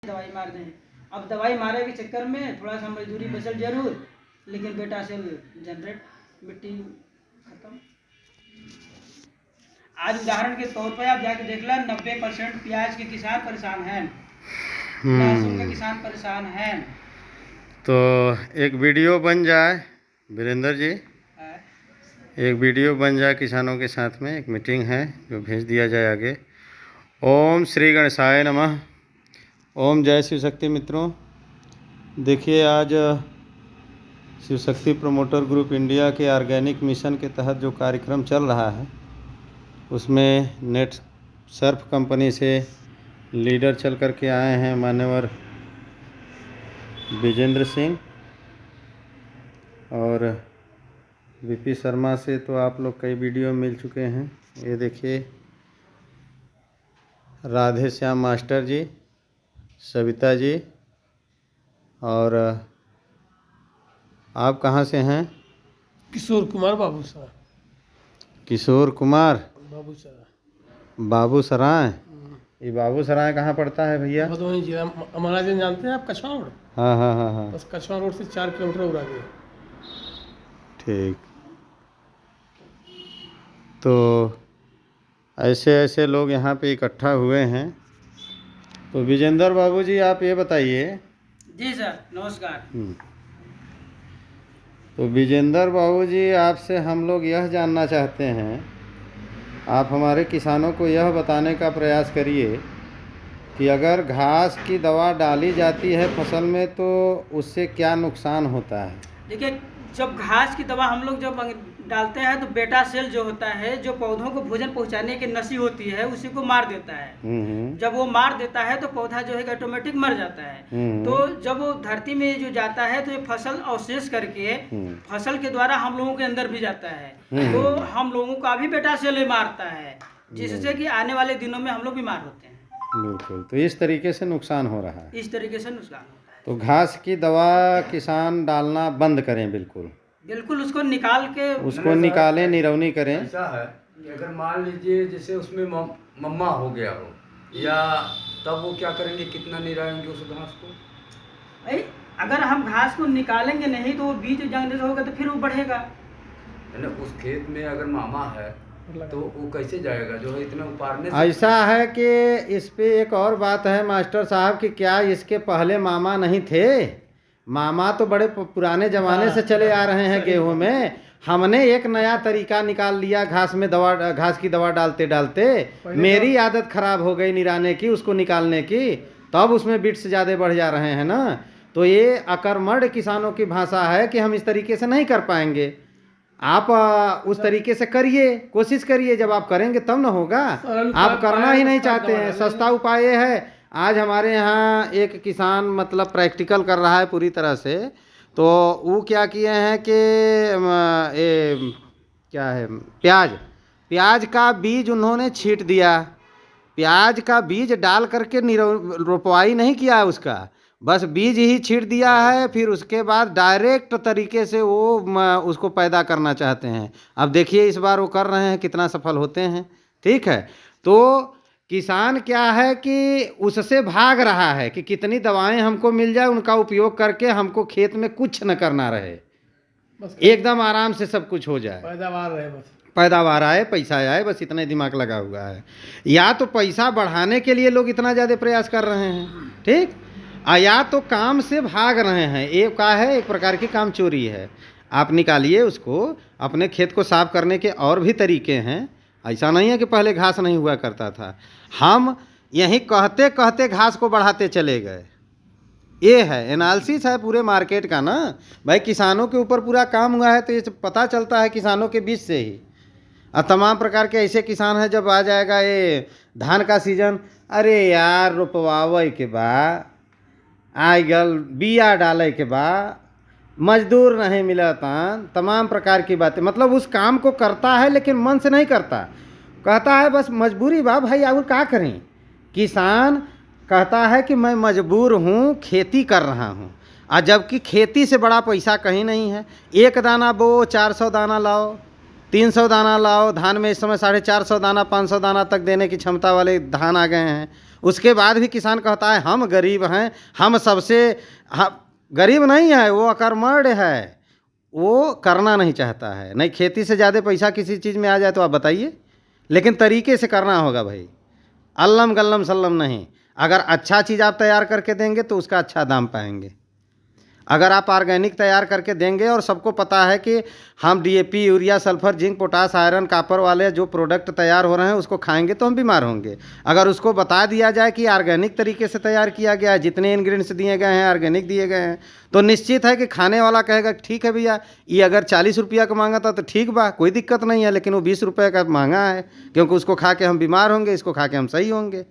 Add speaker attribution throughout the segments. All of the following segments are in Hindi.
Speaker 1: दवाई मार दें। अब दवाई मारे के चक्कर में थोड़ा सा मजदूरी बचल जरूर, लेकिन बेटा से जनरेट मिट्टी खत्म। आज उदाहरण के तौर पर आप जाके देख ला, 90% प्याज के किसान परेशान हैं, लहसुन के किसान परेशान हैं।
Speaker 2: तो एक वीडियो बन जाए वीरेंद्र जी, एक वीडियो बन जाए किसानों के साथ में, एक मीटिंग है जो भेज दिया जाए आगे। ओम श्री गणेशाय नमः। ओम जय शिव शक्ति। मित्रों देखिए, आज Shiv Shakti promoter group India के ऑर्गेनिक मिशन के तहत जो कार्यक्रम चल रहा है, उसमें नेट सर्फ कंपनी से लीडर चल कर के आए हैं मान्यवर विजेंद्र सिंह, और वीपी शर्मा से तो आप लोग कई वीडियो मिल चुके हैं। ये देखिए, राधे श्याम मास्टर जी, सविता जी, और आप कहाँ से हैं?
Speaker 3: किशोर कुमार बाबू सर।
Speaker 2: किशोर कुमार
Speaker 3: बाबू सर।
Speaker 2: बाबू सराय। ये बाबू सराय कहाँ पड़ता है भैया?
Speaker 3: भदोही जिला। अमरा जी जानते हैं आप? कछवा रोड।
Speaker 2: हाँ हाँ हाँ हाँ,
Speaker 3: बस कछवा रोड से 4 किलोमीटर और आगे।
Speaker 2: ठीक। तो ऐसे ऐसे लोग यहाँ पे इकट्ठा हुए हैं। तो विजेंद्र बाबू जी, आप ये बताइए।
Speaker 1: जी सर, नमस्कार।
Speaker 2: तो विजेंद्र बाबू जी, आपसे हम लोग यह जानना चाहते हैं, आप हमारे किसानों को यह बताने का प्रयास करिए कि अगर घास की दवा डाली जाती है फसल में तो उससे क्या नुकसान होता है?
Speaker 1: देखिए, जब घास की दवा हम लोग जब डालते हैं तो बेटा सेल जो होता है, जो पौधों को भोजन पहुंचाने की नसी होती है, उसी को मार देता है। जब वो मार देता है तो पौधा जो है ऑटोमेटिक मर जाता है। तो जब वो धरती में जो जाता है तो ये फसल अवशेष करके फसल के द्वारा हम लोगों के अंदर भी जाता है। तो हम लोगों का भी बेटा सेल मारता है, जिससे कि आने वाले दिनों में हम लोग बीमार होते हैं।
Speaker 2: बिल्कुल। तो इस तरीके से नुकसान हो रहा है।
Speaker 1: इस तरीके से नुकसान होता है।
Speaker 2: तो घास की दवा किसान डालना बंद करें, बिल्कुल
Speaker 1: बिल्कुल उसको निकाल के,
Speaker 2: उसको निकालें, निरौनी करें।
Speaker 4: ऐसा है कि अगर मान लीजिए जैसे उसमें मम्मा हो गया हो, या तब वो क्या करेंगे, कितना निराएंगे उस घास को?
Speaker 1: अगर हम घास को निकालेंगे नहीं तो वो बीज जंगने से होगा तो फिर वो बढ़ेगा।
Speaker 4: उस खेत में अगर मामा है तो वो कैसे जाएगा, जो है इतना उपारने से?
Speaker 2: ऐसा है कि इस पे एक और बात है मास्टर साहब, कि क्या इसके पहले मामा नहीं थे? मामा तो बड़े पुराने ज़माने से चले आ रहे हैं गेहूं में। हमने एक नया तरीका निकाल लिया घास में दवा, घास की दवा डालते डालते मेरी आदत खराब हो गई निराने की, उसको निकालने की, तब उसमें बिट्स ज़्यादा बढ़ जा रहे हैं ना। तो ये अकर्मण्य किसानों की भाषा है कि हम इस तरीके से नहीं कर पाएंगे। आप उस तरीके से करिए, कोशिश करिए, जब आप करेंगे तब ना होगा। आप करना ही नहीं चाहते हैं। सस्ता उपाय है, आज हमारे यहाँ एक किसान मतलब प्रैक्टिकल कर रहा है पूरी तरह से। तो वो क्या किए हैं कि ये क्या है, प्याज का बीज उन्होंने छींट दिया। प्याज का बीज डाल करके रोपवाई नहीं किया उसका, बस बीज ही छींट दिया है। फिर उसके बाद डायरेक्ट तरीके से वो उसको पैदा करना चाहते हैं। अब देखिए इस बार वो कर रहे हैं, कितना सफल होते हैं। ठीक है। तो किसान क्या है कि उससे भाग रहा है कि कितनी दवाएं हमको मिल जाए, उनका उपयोग करके हमको खेत में कुछ न करना रहे, बस एकदम आराम से सब कुछ हो जाए,
Speaker 3: पैदावार रहे, बस
Speaker 2: पैदावार आए, पैसा आए, बस इतना ही दिमाग लगा हुआ है। या तो पैसा बढ़ाने के लिए लोग इतना ज़्यादा प्रयास कर रहे हैं, ठीक, या तो काम से भाग रहे हैं। एक का है, एक प्रकार की काम चोरी है। आप निकालिए उसको, अपने खेत को साफ करने के और भी तरीके हैं। ऐसा नहीं है कि पहले घास नहीं हुआ करता था। हम यही कहते कहते घास को बढ़ाते चले गए। ये है एनालिसिस है पूरे मार्केट का ना भाई। किसानों के ऊपर पूरा काम हुआ है, तो ये पता चलता है किसानों के बीच से ही। और तमाम प्रकार के ऐसे किसान हैं, जब आ जाएगा ये धान का सीजन, अरे यार रोपवावे के बाद आई गल, बिया डाले के बाद मजदूर नहीं मिलता, तमाम प्रकार की बातें। मतलब उस काम को करता है लेकिन मन से नहीं करता, कहता है बस मजबूरी बा भाई, और क्या करें। किसान कहता है कि मैं मजबूर हूँ, खेती कर रहा हूँ, और जबकि खेती से बड़ा पैसा कहीं नहीं है। एक दाना बो 400 दाना लाओ, 300 दाना लाओ। धान में इस समय 450 दाना 500 दाना तक देने की क्षमता वाले धान आ गए हैं। उसके बाद भी किसान कहता है हम गरीब हैं, हम सबसे गरीब नहीं है, वो अकर्मण्य है, वो करना नहीं चाहता है। नहीं खेती से ज़्यादा पैसा किसी चीज़ में आ जाए तो आप बताइए, लेकिन तरीके से करना होगा भाई, अल्लम गल्लम सल्लम नहीं। अगर अच्छा चीज़ आप तैयार करके देंगे तो उसका अच्छा दाम पाएंगे। अगर आप ऑर्गेनिक तैयार करके देंगे, और सबको पता है कि हम DAP, urea, sulphur, zinc, potash, iron, copper वाले जो प्रोडक्ट तैयार हो रहे हैं उसको खाएंगे तो हम बीमार होंगे। अगर उसको बता दिया जाए कि ऑर्गेनिक तरीके से तैयार किया गया है, जितने इंग्रेडिएंट्स दिए गए हैं ऑर्गेनिक दिए गए हैं, तो निश्चित है कि खाने वाला कहेगा ठीक है भैया, ये अगर 40 रुपया का मांगा था तो ठीक बा, कोई दिक्कत नहीं है, लेकिन वो 20 रुपये का महंगा है, क्योंकि उसको खा के हम बीमार होंगे, इसको खा के हम सही होंगे।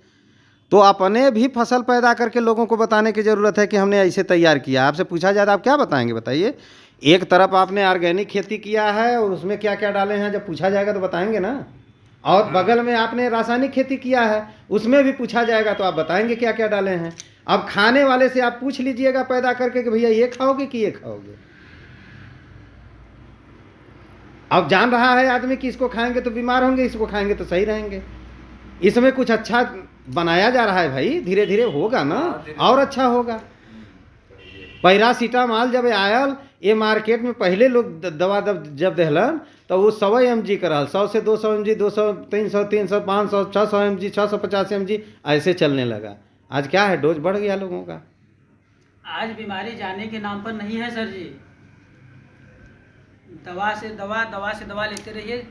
Speaker 2: तो अपने भी फसल पैदा करके लोगों को बताने की ज़रूरत है कि हमने ऐसे तैयार किया। आपसे पूछा जाए तो आप क्या बताएंगे, बताइए। एक तरफ आपने ऑर्गेनिक खेती किया है और उसमें क्या क्या डाले हैं, जब पूछा जाएगा तो बताएंगे ना। और बगल में आपने रासायनिक खेती किया है, उसमें भी पूछा जाएगा तो आप बताएंगे क्या क्या डाले हैं। अब खाने वाले से आप पूछ लीजिएगा पैदा करके कि भैया ये खाओगे कि ये खाओगे। अब जान रहा है आदमी कि इसको खाएंगे तो बीमार होंगे, इसको खाएंगे तो सही रहेंगे। इसमें कुछ अच्छा बनाया जा रहा है भाई, धीरे धीरे होगा ना, और अच्छा होगा। पैरासीटामॉल जब आयल ये मार्केट में, पहले लोग दवा जब दहलन तो वो 100 mg का रहा, 100 से 200 mg, 200, 300, 300, 500, 600 mg, 650 mg ऐसे चलने लगा। आज क्या है, डोज बढ़ गया लोगों का।
Speaker 1: आज बीमारी जाने के नाम पर नहीं है सर जी, दवा से दवा लेते रहिए।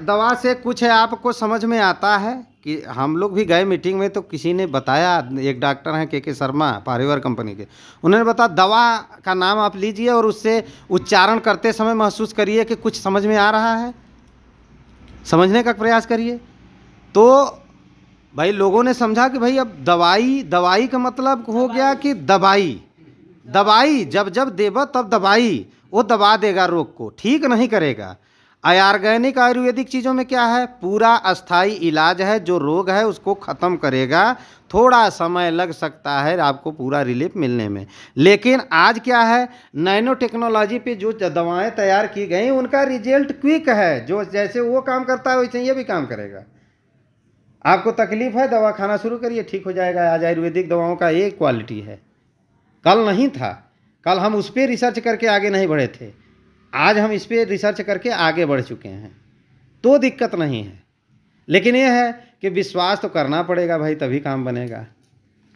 Speaker 2: दवा से कुछ है आपको समझ में आता है कि हम लोग भी गए मीटिंग में तो किसी ने बताया, एक डॉक्टर हैं के शर्मा पारिवार कंपनी के, उन्होंने बताया दवा का नाम आप लीजिए और उससे उच्चारण करते समय महसूस करिए कि कुछ समझ में आ रहा है, समझने का प्रयास करिए। तो भाई लोगों ने समझा कि भाई अब दवाई का मतलब हो गया कि दवाई जब देबा तब दवाई, वो दबा देगा रोग को, ठीक नहीं करेगा। ऑर्गेनिक आयुर्वेदिक चीज़ों में क्या है, पूरा अस्थाई इलाज है, जो रोग है उसको ख़त्म करेगा। थोड़ा समय लग सकता है आपको पूरा रिलीफ मिलने में, लेकिन आज क्या है, नैनो टेक्नोलॉजी पे जो दवाएं तैयार की गई उनका रिजल्ट क्विक है, जो जैसे वो काम करता है वैसे ये भी काम करेगा। आपको तकलीफ है, दवा खाना शुरू करिए, ठीक हो जाएगा। आज आयुर्वेदिक दवाओं का ये क्वालिटी है, कल नहीं था। कल हम उस पर रिसर्च करके आगे नहीं बढ़े थे, आज हम इस पर रिसर्च करके आगे बढ़ चुके हैं, तो दिक्कत नहीं है। लेकिन ये है कि विश्वास तो करना पड़ेगा भाई, तभी काम बनेगा।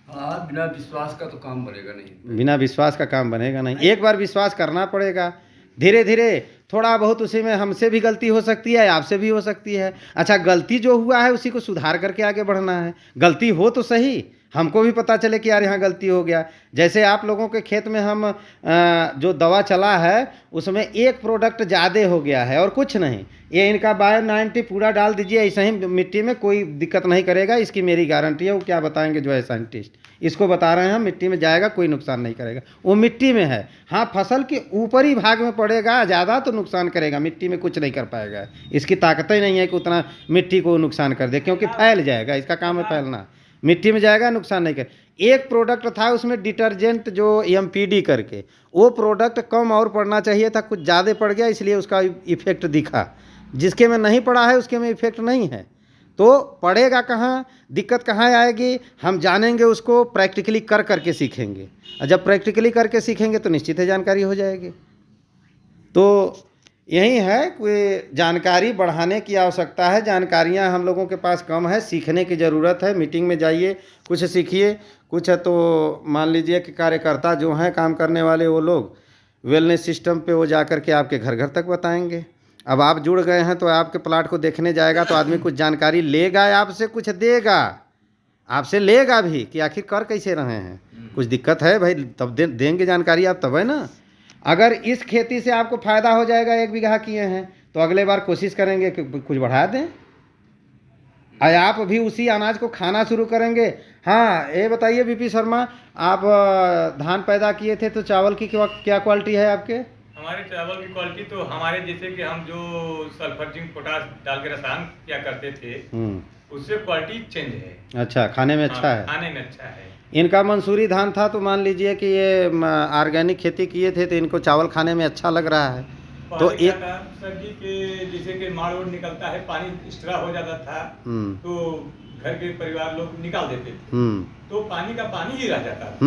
Speaker 4: हाँ, बिना विश्वास का तो काम बनेगा नहीं,
Speaker 2: बिना विश्वास का काम बनेगा नहीं। एक बार विश्वास करना पड़ेगा, धीरे धीरे थोड़ा बहुत उसी में हमसे भी गलती हो सकती है, आपसे भी हो सकती है। अच्छा, गलती जो हुआ है उसी को सुधार करके आगे बढ़ना है। गलती हो तो सही, हमको भी पता चले कि यार यहाँ गलती हो गया। जैसे आप लोगों के खेत में हम जो दवा चला है उसमें एक प्रोडक्ट ज़्यादा हो गया है और कुछ नहीं, ये इनका बायो 90 पूरा डाल दीजिए, ऐसे ही मिट्टी में कोई दिक्कत नहीं करेगा, इसकी मेरी गारंटी है। वो क्या बताएंगे जो है साइंटिस्ट, इसको बता रहे हैं हम, मिट्टी में जाएगा कोई नुकसान नहीं करेगा, वो मिट्टी में है। हाँ, फसल के ऊपरी भाग में पड़ेगा, ज़्यादा तो नुकसान करेगा, मिट्टी में कुछ नहीं कर पाएगा। इसकी ताकत ही नहीं है कि उतना मिट्टी को नुकसान कर दे, क्योंकि फैल जाएगा, इसका काम है फैलना। मिट्टी में जाएगा, नुकसान नहीं कर। एक प्रोडक्ट था उसमें डिटर्जेंट जो MPD करके, वो प्रोडक्ट कम और पड़ना चाहिए था, कुछ ज़्यादा पड़ गया, इसलिए उसका इफेक्ट दिखा। जिसके में नहीं पड़ा है उसके में इफेक्ट नहीं है। तो पड़ेगा कहाँ, दिक्कत कहाँ आएगी, हम जानेंगे, उसको प्रैक्टिकली कर करके सीखेंगे। और जब प्रैक्टिकली करके सीखेंगे तो निश्चित है जानकारी हो जाएगी। तो यही है, कोई जानकारी बढ़ाने की आवश्यकता है। जानकारियां हम लोगों के पास कम है, सीखने की ज़रूरत है। मीटिंग में जाइए, कुछ सीखिए। कुछ है तो मान लीजिए कि कार्यकर्ता जो हैं काम करने वाले, वो लोग वेलनेस सिस्टम पे वो जा कर के आपके घर घर तक बताएंगे। अब आप जुड़ गए हैं तो आपके प्लाट को देखने जाएगा तो आदमी कुछ जानकारी लेगा, आपसे कुछ देगा, आपसे लेगा भी कि आखिर कर कैसे रहे हैं, कुछ दिक्कत है भाई, तब देंगे जानकारी आप, तब है ना। अगर इस खेती से आपको फ़ायदा हो जाएगा, 1 बीघा किए हैं तो अगले बार कोशिश करेंगे कि कुछ बढ़ा दें, और आप भी उसी अनाज को खाना शुरू करेंगे। हाँ, ये बताइए BP शर्मा, आप धान पैदा किए थे तो चावल की क्या क्वालिटी है आपके?
Speaker 5: हमारे चावल की क्वालिटी तो हमारे जैसे कि हम जो सल्फर जिंक पोटास डाल के रसायन क्या करते थे उससे क्वालिटी चेंज है।
Speaker 2: अच्छा, खाने में अच्छा है,
Speaker 5: खाने में अच्छा है।
Speaker 2: इनका मंसूरी धान था तो मान लीजिए कि ये ऑर्गेनिक खेती किए थे तो इनको चावल खाने में अच्छा लग रहा है। तो
Speaker 5: पहले क्या
Speaker 2: एक
Speaker 5: था सर जी के जैसे कि माड़ ओड़ निकलता है, पानी एक्स्ट्रा हो जाता था तो घर के परिवार लोग निकाल देते थे, तो पानी का पानी ही रह जाता था।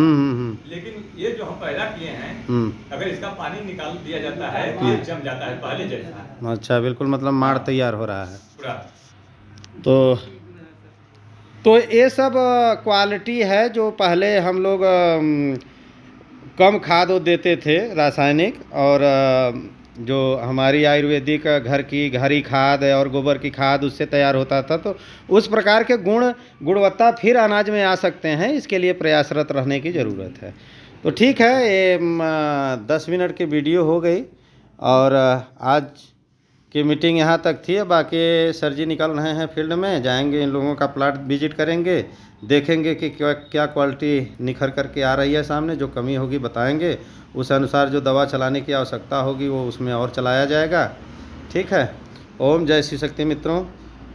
Speaker 5: लेकिन ये जो हम पैदा किए हैं, अगर इसका पानी निकाल दिया जाता है तो ये जम जाता है पहले जैसा।
Speaker 2: अच्छा, बिल्कुल, मतलब माड़ तैयार हो रहा है।
Speaker 5: पूरा
Speaker 2: तो ये सब क्वालिटी है जो पहले हम लोग कम खाद वो देते थे रासायनिक, और जो हमारी आयुर्वेदिक घर की खाद और गोबर की खाद उससे तैयार होता था, तो उस प्रकार के गुणवत्ता फिर अनाज में आ सकते हैं। इसके लिए प्रयासरत रहने की ज़रूरत है। तो ठीक है, ये 10 मिनट की वीडियो हो गई और आज की मीटिंग यहाँ तक थी। बाकी सर जी निकल रहे हैं फील्ड में, जाएंगे, इन लोगों का प्लाट विजिट करेंगे, देखेंगे कि क्या क्वालिटी निखर करके आ रही है सामने। जो कमी होगी बताएंगे, उस अनुसार जो दवा चलाने की आवश्यकता होगी वो उसमें और चलाया जाएगा। ठीक है। ओम जय शिव शक्ति। मित्रों,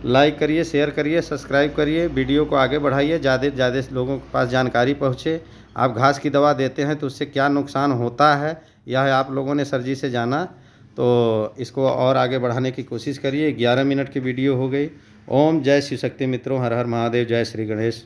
Speaker 2: लाइक करिए, शेयर करिए, सब्सक्राइब करिए, वीडियो को आगे बढ़ाइए, ज़्यादा से ज़्यादा लोगों के पास जानकारी पहुँचे। आप घास की दवा देते हैं तो उससे क्या नुकसान होता है, यह आप लोगों ने सर जी से जाना, तो इसको और आगे बढ़ाने की कोशिश करिए। 11 मिनट की वीडियो हो गई। ओम जय शिव शक्ति। मित्रों, हर हर महादेव, जय श्री गणेश।